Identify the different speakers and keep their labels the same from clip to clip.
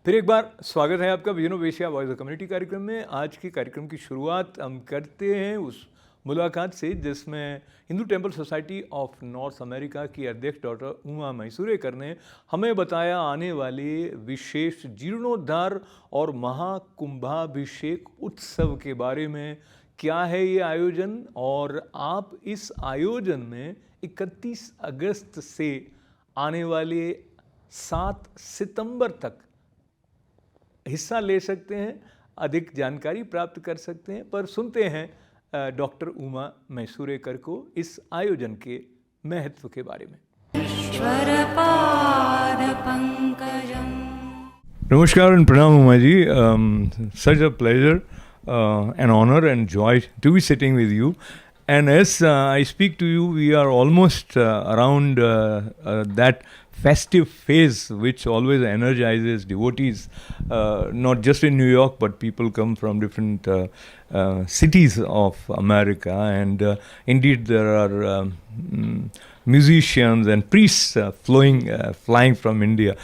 Speaker 1: फिर एक बार स्वागत है आपका विजनो वेशिया वॉइस ऑफ कम्युनिटी कार्यक्रम में। आज के कार्यक्रम की शुरुआत हम करते हैं उस मुलाकात से जिसमें Hindu temple society of north America की अध्यक्ष डॉक्टर उमा मैसूरेकर ने हमें बताया आने वाले विशेष जीर्णोद्धार और महा कुंभाभिषेक उत्सव के बारे में। क्या है ये आयोजन और आप इस आयोजन में 31 अगस्त से आने वाले 7 सितंबर तक हिस्सा ले सकते हैं, अधिक जानकारी प्राप्त कर सकते हैं। पर सुनते हैं डॉक्टर उमा मैसूरेकर को इस आयोजन के महत्व के बारे में। नमस्कार and pranam Uma ji. Such a pleasure, an honor and joy to be sitting with you. And as I speak to you, we are almost around that festive phase which always energizes devotees, not just in New York, but people come from different cities of America. And indeed, there are musicians and priests flying from India.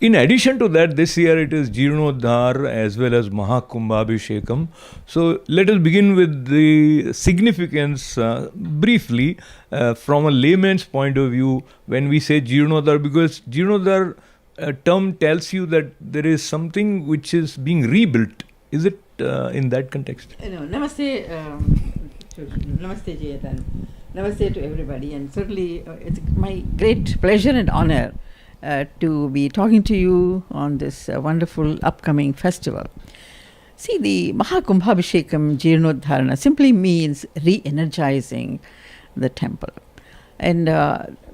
Speaker 1: In addition to that, this year it is Jeernoddhar as well as Maha Kumbhabhishekam. So let us begin with the significance briefly from a layman's point of view when we say Jeernoddhar, because Jeernoddhar term tells you that there is something which is being rebuilt. Is it in that context?
Speaker 2: No, namaste, namaste Jayatan. Namaste to everybody, and certainly it's my great pleasure and honor to be talking to you on this wonderful upcoming festival. See, the Maha Kumbhabhishekam Jeernoddharana simply means re-energizing the temple. And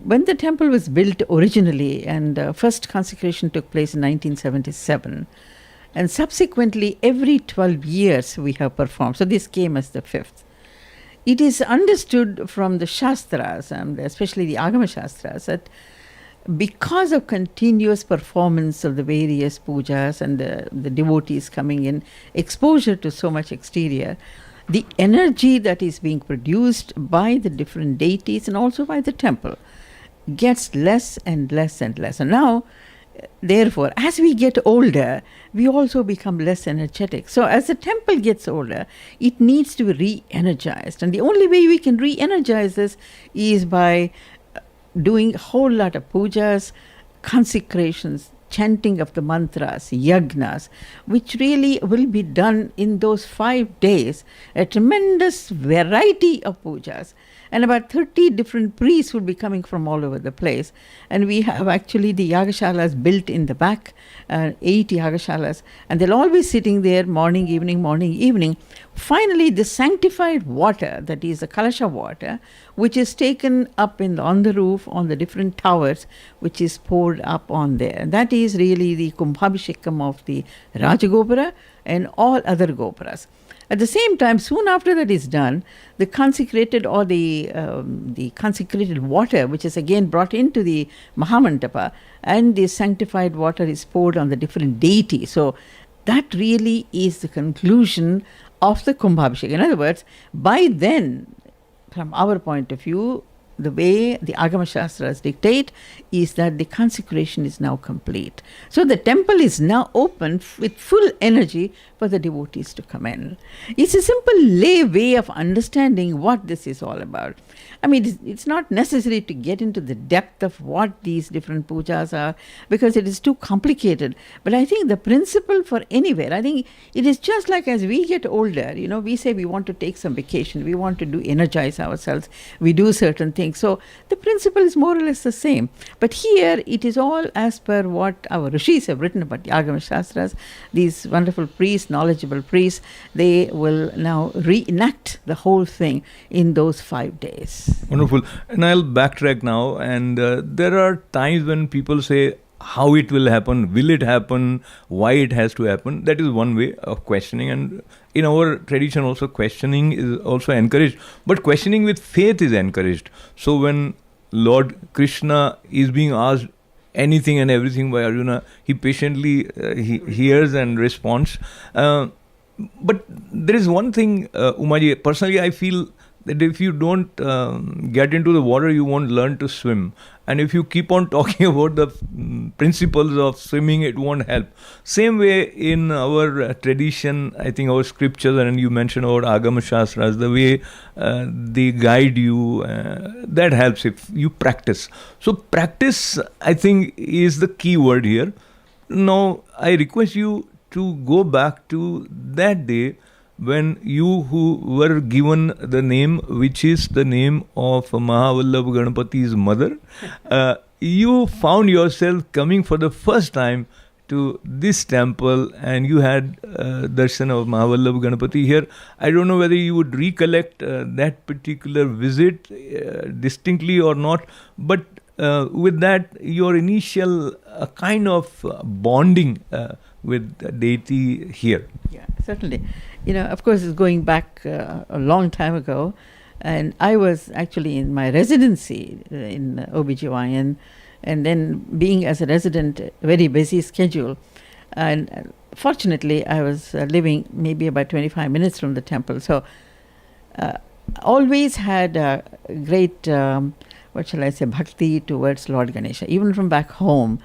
Speaker 2: when the temple was built originally, and first consecration took place in 1977, and subsequently every 12 years we have performed. So this came as the 5th. It is understood from the Shastras, and especially the Agama Shastras, that because of continuous performance of the various pujas and the devotees coming in, exposure to so much exterior, the energy that is being produced by the different deities and also by the temple gets less and less and less. And now, therefore, as we get older, we also become less energetic. So as the temple gets older, it needs to be re-energized. And the only way we can re-energize this is by doing a whole lot of pujas, consecrations, chanting of the mantras, yagnas, which really will be done in those 5 days, a tremendous variety of pujas. And about 30 different priests will be coming from all over the place. And we have actually the yagashalas built in the back, 8 yagashalas. And they'll all be sitting there morning, evening. Finally, the sanctified water, that is the kalasha water, which is taken up on the roof, on the different towers, which is poured up on there. And that is really the Kumbhabhishekam of the Rajagopura and all other Gopuras. At the same time, soon after that is done, the consecrated or the consecrated water, which is again brought into the Mahamandapa, and the sanctified water is poured on the different deities. So that really is the conclusion of the Kumbhabhishekam. In other words, by then, from our point of view, the way the Agama Shastras dictate is that the consecration is now complete. So the temple is now open with full energy for the devotees to come in. It's a simple lay way of understanding what this is all about. I mean, it's not necessary to get into the depth of what these different pujas are because it is too complicated. But I think the principle for anywhere, I think it is just like as we get older, we say we want to take some vacation, we want to energize ourselves, we do certain things. So the principle is more or less the same. But here it is all as per what our rishis have written about the Agama Shastras. These wonderful priests, knowledgeable priests, they will now reenact the whole thing in those 5 days.
Speaker 1: Wonderful. And I'll backtrack now. And there are times when people say, how it will happen, will it happen, why it has to happen. That is one way of questioning. And in our tradition also, questioning is also encouraged. But questioning with faith is encouraged. So when Lord Krishna is being asked anything and everything by Arjuna, he patiently he hears and responds. But there is one thing, Umaji, personally I feel that if you don't get into the water, you won't learn to swim. And if you keep on talking about the principles of swimming, it won't help. Same way in our tradition, I think our scriptures, and you mentioned about Agama Shastras, the way they guide you, that helps if you practice. So practice, I think, is the key word here. Now, I request you to go back to that day when you who were given the name, which is the name of Mahavallabh Ganapati's mother, you found yourself coming for the first time to this temple, and you had darshan of Mahavallabh Ganapati here. I don't know whether you would recollect that particular visit distinctly or not, but with that, your initial kind of bonding with the deity here.
Speaker 2: Yeah, certainly. Of course, it's going back a long time ago, and I was actually in my residency in OBGYN, and then being as a resident, very busy schedule, and fortunately, I was living maybe about 25 minutes from the temple, so always had a great, bhakti towards Lord Ganesha, even from back home.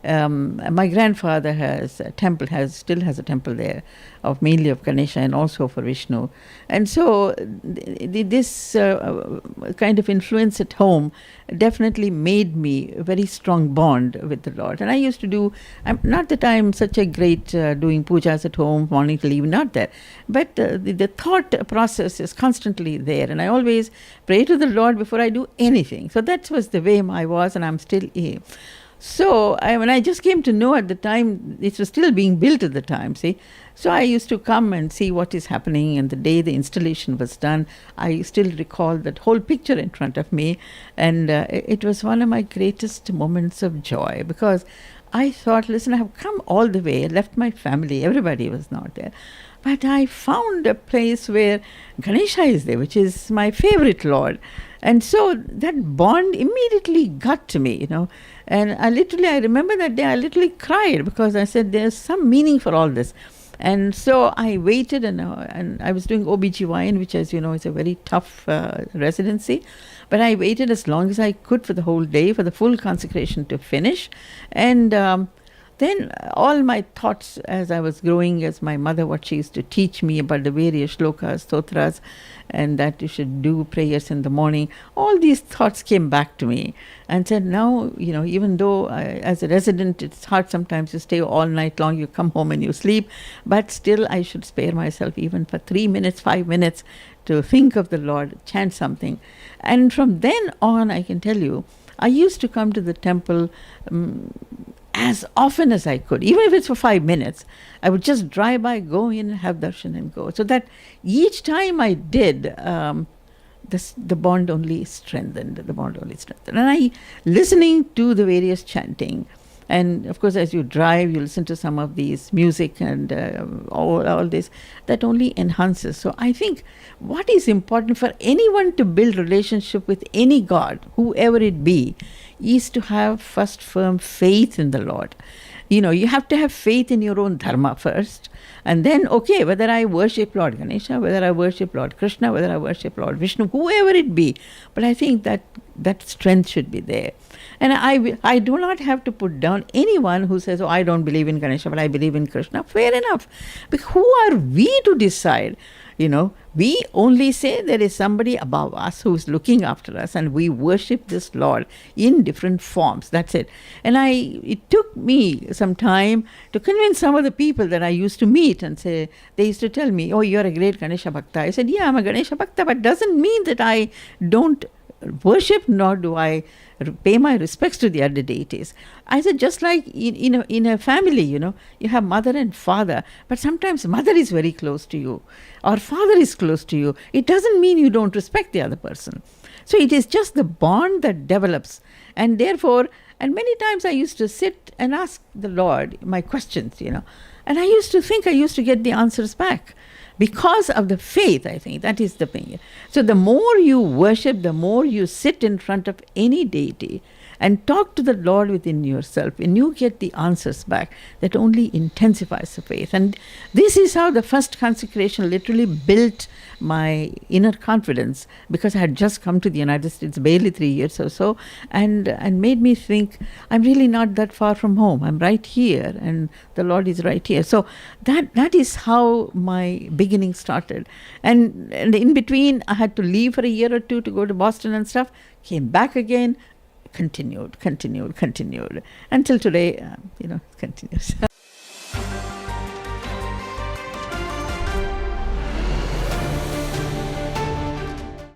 Speaker 2: My grandfather still has a temple there, mainly of Ganesha and also for Vishnu, and so this kind of influence at home definitely made me a very strong bond with the Lord. And I used to do, not that I'm such a great doing pujas at home morning till evening, not that, but the thought process is constantly there, and I always pray to the Lord before I do anything. So that was the way I was, and I'm still here. So when I just came to know at the time, it was still being built at the time, see. So I used to come and see what is happening, and the day the installation was done, I still recall that whole picture in front of me, and it was one of my greatest moments of joy, because I thought, listen, I have come all the way, left my family, everybody was not there. But I found a place where Ganesha is there, which is my favorite Lord. And so that bond immediately got to me, And I remember that day I literally cried, because I said there's some meaning for all this. And so I waited, and I was doing OBGYN, which, as you know, is a very tough residency. But I waited as long as I could for the whole day, for the full consecration to finish. And then all my thoughts as I was growing, as my mother, what she used to teach me about the various shlokas, stotras, and that you should do prayers in the morning, all these thoughts came back to me and said, now, even though as a resident it's hard sometimes to stay all night long, you come home and you sleep, but still I should spare myself even for 3 minutes, 5 minutes to think of the Lord, chant something. And from then on, I can tell you, I used to come to the temple as often as I could, even if it's for 5 minutes. I would just drive by, go in, have darshan and go. So that each time I did, the bond only strengthened. And listening to the various chanting, and of course as you drive, you listen to some of these music and all this, that only enhances. So I think what is important for anyone to build relationship with any God, whoever it be, is to have first firm faith in the Lord. You have to have faith in your own dharma first, and then, okay, whether I worship Lord Ganesha, whether I worship Lord Krishna, whether I worship Lord Vishnu, whoever it be, but I think that strength should be there. And I do not have to put down anyone who says, oh, I don't believe in Ganesha, but I believe in Krishna. Fair enough. But who are we to decide? We only say there is somebody above us who is looking after us, and we worship this Lord in different forms. That's it. And it took me some time to convince some of the people that I used to meet, and say, they used to tell me, oh, you're a great Ganesha Bhakta. I said, yeah, I'm a Ganesha Bhakta, but doesn't mean that I don't worship, nor do I pay my respects to the other deities. I said, just like in a family, you have mother and father, but sometimes mother is very close to you, or father is close to you. It doesn't mean you don't respect the other person. So it is just the bond that develops. And therefore, and many times I used to sit and ask the Lord my questions, and I used to think I used to get the answers back. Because of the faith, I think, that is the thing. So the more you worship, the more you sit in front of any deity, and talk to the Lord within yourself, and you get the answers back, that only intensifies the faith. And this is how the first consecration literally built my inner confidence, because I had just come to the United States, barely 3 years or so, and made me think, I'm really not that far from home. I'm right here, and the Lord is right here. So that is how my beginning started. And in between, I had to leave for a year or two to go to Boston and stuff. Came back again, continued until today. It continues.